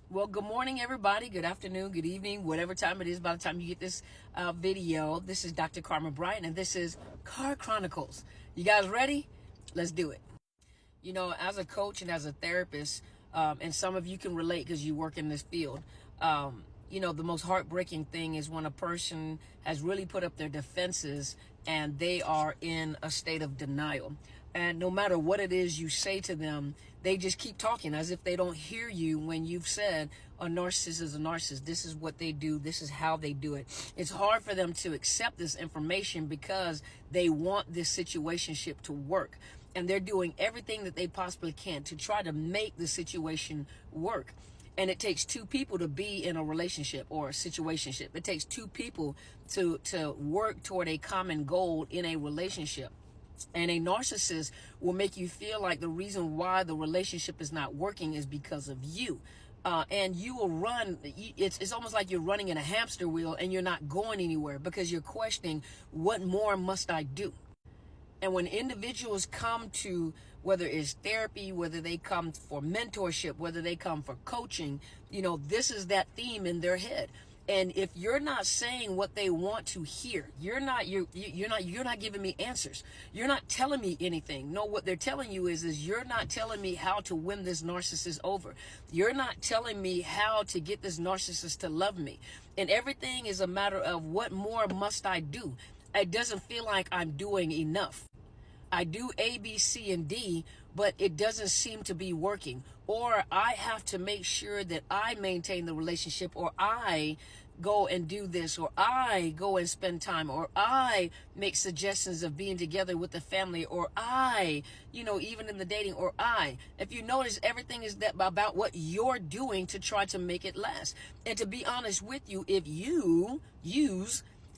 Well, good morning, everybody. Good afternoon, good evening, whatever time it is by the time you get this video. This is Dr. Carmen Bryant, and this is Car Chronicles. You guys ready? Let's do it. You know, as a coach and as a therapist, and some of you can relate because you work in this field, you know, the most heartbreaking thing is when a person has really put up their defenses and they are in a state of denial. And no matter what it is you say to them, they just keep talking as if they don't hear you when you've said a narcissist is a narcissist. This is what they do. This is how they do it. It's hard for them to accept this information because they want this situationship to work. And they're doing everything that they possibly can to try to make the situation work. And it takes two people to be in a relationship or a situationship. It takes two people to work toward a common goal in a relationship. And a narcissist will make you feel like the reason why the relationship is not working is because of you. And you will run, it's almost like you're running in a hamster wheel and you're not going anywhere because you're questioning, what more must I do? And when individuals come to, whether it's therapy, whether they come for mentorship, whether they come for coaching, you know, this is that theme in their head. And if you're not saying what they want to hear, you're not giving me answers. You're not telling me anything. No, what they're telling you is you're not telling me how to win this narcissist over. You're not telling me how to get this narcissist to love me. And everything is a matter of what more must I do? It doesn't feel like I'm doing enough. I do A, B, C, and D, but it doesn't seem to be working. Or I have to make sure that I maintain the relationship, or I go and do this, or I go and spend time, or I make suggestions of being together with the family, or I, you know, even in the dating, or I. If you notice, everything is that about what you're doing to try to make it last. And to be honest with you, if you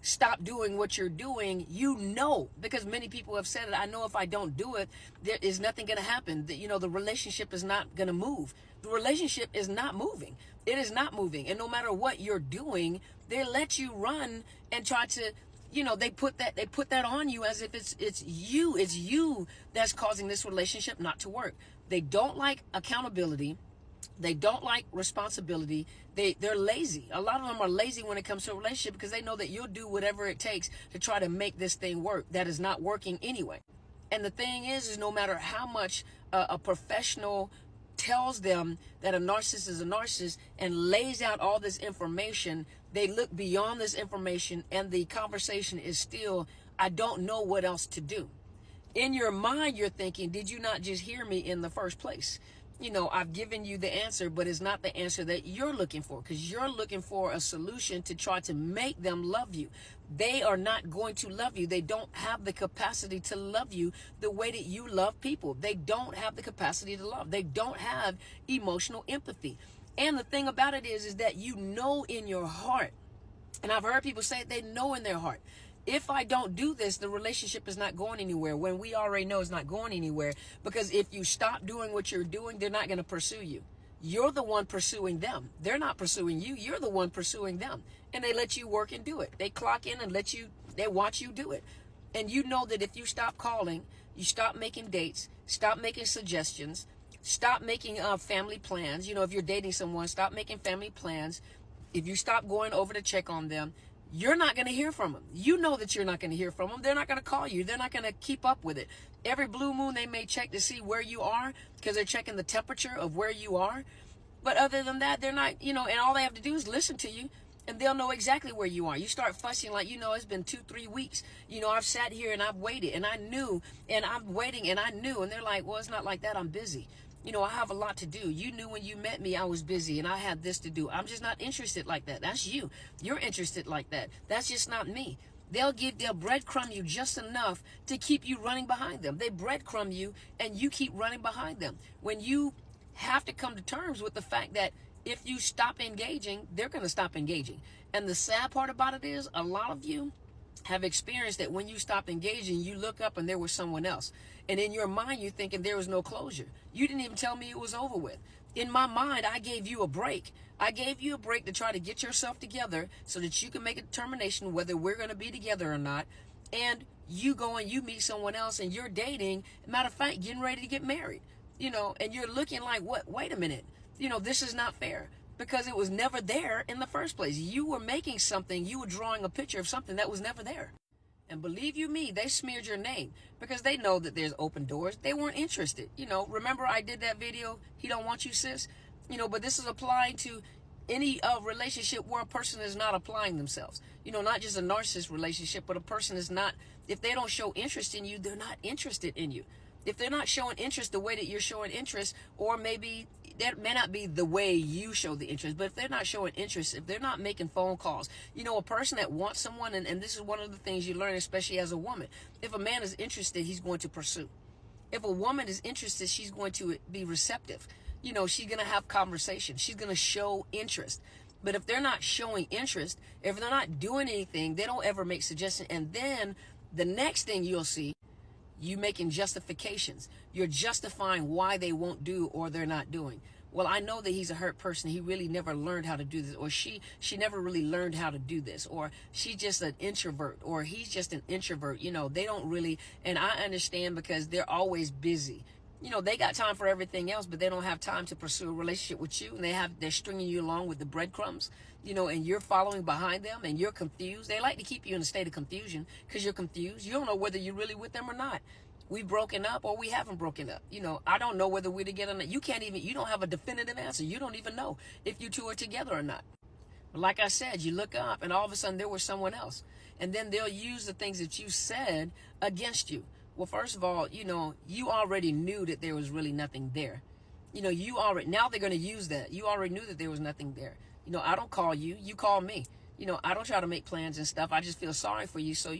stop doing what you're doing, you know, because many people have said it, I know if I don't do it, there is nothing going to happen. You know, the relationship is not going to move. The relationship is not moving. It is not moving. And no matter what you're doing, they let you run and try to, you know, they put that on you as if it's you that's causing this relationship not to work. They don't like accountability. They don't like responsibility. They're lazy. A lot of them are lazy when it comes to a relationship because they know that you'll do whatever it takes to try to make this thing work that is not working anyway. And the thing is no matter how much a professional tells them that a narcissist is a narcissist and lays out all this information, they look beyond this information and the conversation is still, I don't know what else to do. In your mind, you're thinking, did you not just hear me in the first place? You know, I've given you the answer, but it's not the answer that you're looking for, because you're looking for a solution to try to make them love you. They are not going to love you. They don't have the capacity to love you the way that you love people. They don't have the capacity to love. They don't have emotional empathy. And the thing about it is that you know in your heart, and I've heard people say they know in their heart, if I don't do this, the relationship is not going anywhere, when we already know it's not going anywhere, because if you stop doing what you're doing, they're not going to pursue you. You're the one pursuing them. They're not pursuing you. You're the one pursuing them. And they let you work and do it. They clock in and they watch you do it. And you know that if you stop calling, you stop making dates, stop making suggestions, stop making family plans. You know, if you're dating someone, stop making family plans. If you stop going over to check on them, you're not going to hear from them. You know that you're not going to hear from them. They're not going to call you. They're not going to keep up with it. Every blue moon, they may check to see where you are because they're checking the temperature of where you are. But other than that, they're not, you know, and all they have to do is listen to you and they'll know exactly where you are. You start fussing like, you know, it's been 2-3 weeks. You know, I've sat here and I've waited and I knew, and I'm waiting and I knew. And they're like, well, it's not like that. I'm busy. You know, I have a lot to do. You knew when you met me I was busy and I had this to do. I'm just not interested like that. That's you. You're interested like that. That's just not me. They'll breadcrumb you just enough to keep you running behind them. They breadcrumb you and you keep running behind them. When you have to come to terms with the fact that if you stop engaging, they're going to stop engaging. And the sad part about it is a lot of you have experienced that when you stop engaging, you look up and there was someone else. And in your mind, you're thinking there was no closure. You didn't even tell me it was over with. In my mind, I gave you a break. I gave you a break to try to get yourself together so that you can make a determination whether we're going to be together or not. And you go and you meet someone else and you're dating. Matter of fact, getting ready to get married, you know, and you're looking like, what? Wait a minute. You know, this is not fair. because it was never there in the first place. You were making something, you were drawing a picture of something that was never there. And believe you me, they smeared your name because they know that there's open doors. They weren't interested. Remember I did that video, he don't want you, sis? But this is applying to any relationship where a person is not applying themselves. Not just a narcissist relationship, but a person is not, if they don't show interest in you, they're not interested in you. If they're not showing interest the way that you're showing interest, or maybe that may not be the way you show the interest, but if they're not showing interest, if they're not making phone calls, a person that wants someone, and this is one of the things you learn, especially as a woman, if a man is interested, he's going to pursue. If a woman is interested, she's going to be receptive. She's going to have conversation. She's going to show interest. But if they're not showing interest, if they're not doing anything, they don't ever make suggestions. And then the next thing you'll see, you making justifications. You're justifying why they won't do or they're not doing. Well, I know that he's a hurt person. He really never learned how to do this, or she never really learned how to do this, or she's just an introvert, or he's just an introvert. They don't really, and I understand because they're always busy. They got time for everything else, but they don't have time to pursue a relationship with you, and they're stringing you along with the breadcrumbs, and you're following behind them, and you're confused. They like to keep you in a state of confusion because you're confused. You don't know whether you're really with them or not. We've broken up or we haven't broken up. I don't know whether we're together or not. You don't have a definitive answer. You don't even know if you two are together or not. But like I said, you look up and all of a sudden there was someone else, and then they'll use the things that you said against you. Well, first of all, you already knew that there was really nothing there. Now they're going to use that. You already knew that there was nothing there. I don't call you, you call me. I don't try to make plans and stuff. I just feel sorry for you. So,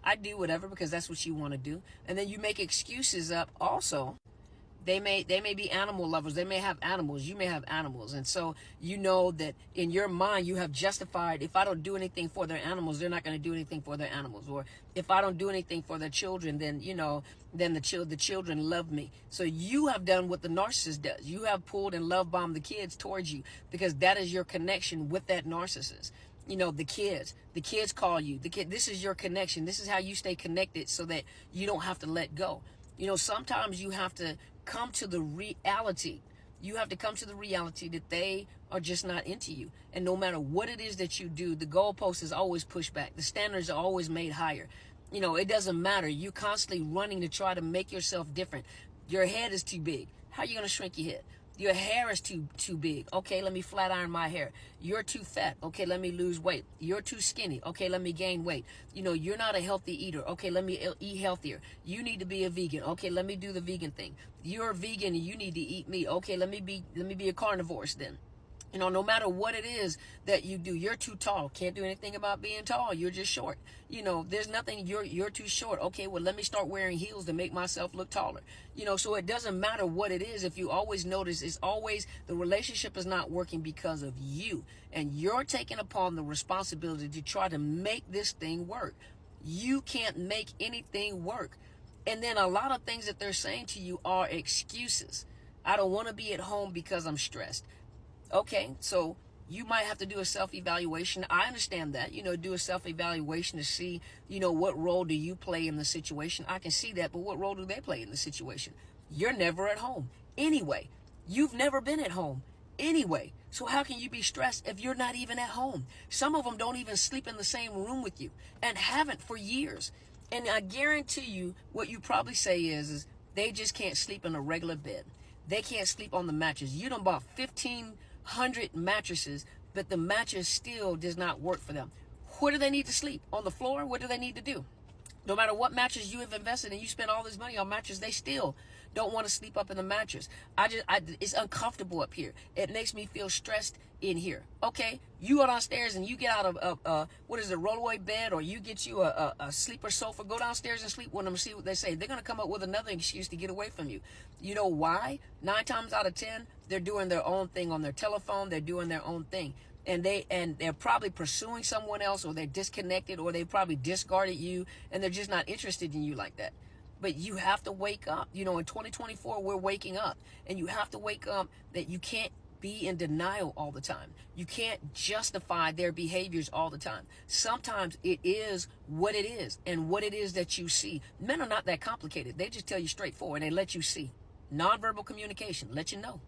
I do whatever because that's what you want to do. And then you make excuses up also. They may be animal lovers. They may have animals. You may have animals. And so that in your mind you have justified, if I don't do anything for their animals, they're not going to do anything for their animals. Or if I don't do anything for their children, then the children love me. So you have done what the narcissist does. You have pulled and love bombed the kids towards you because that is your connection with that narcissist. The kids call you. This is your connection. This is how you stay connected so that you don't have to let go. Sometimes you have to come to the reality. You have to come to the reality that they are just not into you. And no matter what it is that you do, the goalpost is always pushed back. The standards are always made higher. It doesn't matter. You're constantly running to try to make yourself different. Your head is too big. How are you going to shrink your head? Your hair is too big. Okay, let me flat iron my hair. You're too fat. Okay, let me lose weight. You're too skinny. Okay, let me gain weight. You're not a healthy eater. Okay, let me eat healthier. You need to be a vegan. Okay, let me do the vegan thing. You're a vegan and you need to eat meat. Okay, let me be a carnivore then. No matter what it is that you do, you're too tall. Can't do anything about being tall. You're just short. There's nothing, you're too short. Okay, well, let me start wearing heels to make myself look taller. So it doesn't matter what it is. If you always notice, it's always the relationship is not working because of you. And you're taking upon the responsibility to try to make this thing work. You can't make anything work. And then a lot of things that they're saying to you are excuses. I don't want to be at home because I'm stressed. Okay, so you might have to do a self-evaluation. I understand that, do a self-evaluation to see, what role do you play in the situation? I can see that, but what role do they play in the situation? You're never at home. Anyway, you've never been at home. Anyway, so how can you be stressed if you're not even at home? Some of them don't even sleep in the same room with you and haven't for years. And I guarantee you what you probably say is they just can't sleep in a regular bed. They can't sleep on the mattress. You done bought 1,500 mattresses, but the mattress still does not work for them. Where do they need to sleep? On the floor? What do they need to do? No matter what mattress you have invested in, you spend all this money on mattress, they still don't want to sleep up in the mattress. It's uncomfortable up here. It makes me feel stressed in here. Okay, you go downstairs and you get out of rollaway bed, or you get you a sleeper sofa. Go downstairs and sleep with them and see what they say. They're going to come up with another excuse to get away from you. You know why? 9 times out of 10, they're doing their own thing on their telephone. They're doing their own thing. And they're probably pursuing someone else, or they're disconnected, or they probably discarded you, and they're just not interested in you like that. But you have to wake up. In 2024, we're waking up, and you have to wake up that you can't be in denial all the time. You can't justify their behaviors all the time. Sometimes it is what it is, and what it is that you see. Men are not that complicated. They just tell you straightforward, and they let you see. Nonverbal communication, let you know.